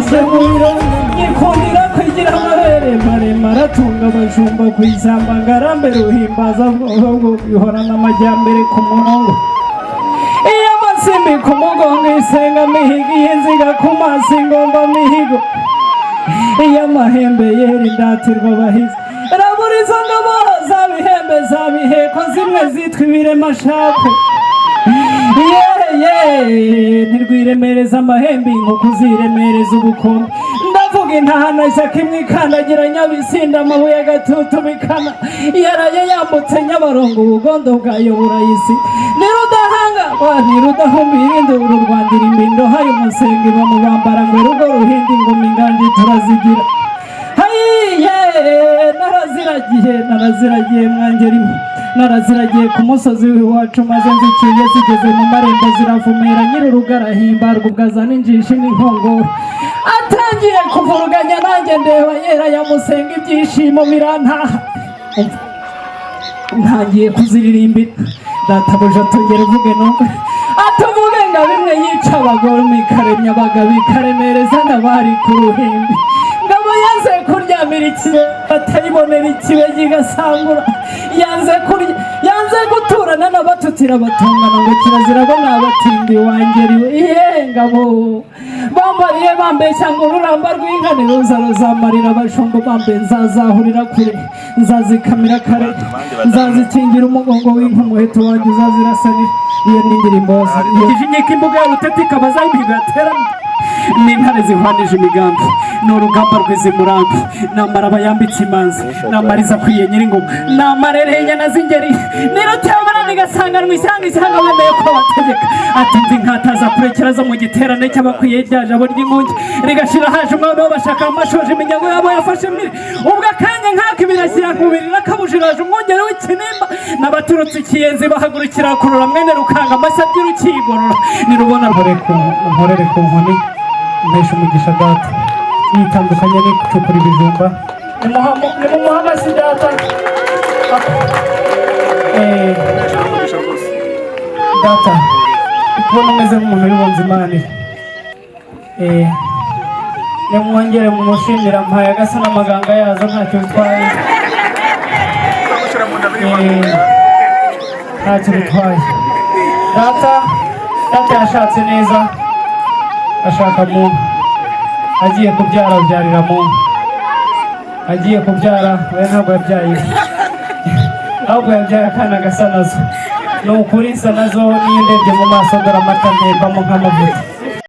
Semuriro nyikundira kwigira amabere maremare atunga abajumba ku ishyamba ngarambe ruhimbaza bwoko bihorana amajyambere ku murongo iyo amasimbi ku mugongo isenga mihigo y'inziga ku maso ingomba mihigo iyo amahembe yera indatirwa abahizi raburizo ngabo zabihembe zabiheko zimwe zitwa ibiremashakwe ntirwiremereza amahembe inkoko ziremereza ubukombe ndavuga intahana ishyaka imwe ikandagira nyabisinda amabuye agatutu bikana yaraye yambutse nyabarongo ubugondo bwayo burayisi nirudahanga nirudahumira induru rwandira imbindo hayo umusenga iba mu bambara ngo rugo ruhinde ingoma ingandi turazigira naraziragiye mwangeri naraziragiye ku musozi w'iwacu maze nzikiye zigeze mu marembo ziravumera nyir'urugara himbarwa ubwazana injishi n'inkongoro atangiye kuvuruganya nanjye ndeba yera yamusenga ibyishimo birantaha ntangiye kuziririmbira databuja atongera uvuge numve atuvuge ngo bimwe yica abagore mikaremya abagabo ikaremereza n'abari ku ruhimbi ngabo yanze kuryamira ikibe batayibonera ikibe gigasangura yanze guturana n'abatutira batungana ngo kirazira bo n'abatindi wangeriwe ngabo bambariye bambeshya ngo ururamba rw'inkane ruza ruzamarira abashumba bambe nzazahurira kure nzazikamira kare nzazikingira umugongo w'inka umuheto wanjye uzazirasanira iyo ni indirimbo ikijinyika imbuga y'urutete ikaba zayimihigo yaterana n'intare zihwanije imigambi ni urugamba rw'izimurambi namara abayambitse imanzi namariza akwiye nyir'ingoma namarereye inyana z'ingeri nirutebana nigasanganwa ishyanga wemeye ko bategeka ati nzi nkataza kurekera zo mu giterane cy'abakwiye rya jabo ry'ingunge rigashira haje umwami w'abashaka amashoje iminyago yabo yafashe miri ubwo akanya nk'ako ibirashyira nkubiri nakabujiraje umwungere w'ikinimba n'abaturutse ikiyenzi bahagurukira kurura mwene rukanga amashyi aby'urukigorora nirubona nkorere ku nkoni mpesha umugisha data yitandukanye n'icukura ibijumba nimumuha amashyi data data kubona umeze nk'umuntu wibunze imana nimwongere mumushimira mpaye agasa n'amaganga yazo ntacyo bitwaye ntacyo bitwaye data yashatse neza ashaka muntu agiye kubyara abyarira muntu agiye kubyara we ntabwo yabyaye ahubwo yabyaye akana gasa nazo ni ukuri nsa nazo niyo ndebye mu maso dore amata ntembamo nk'amavuta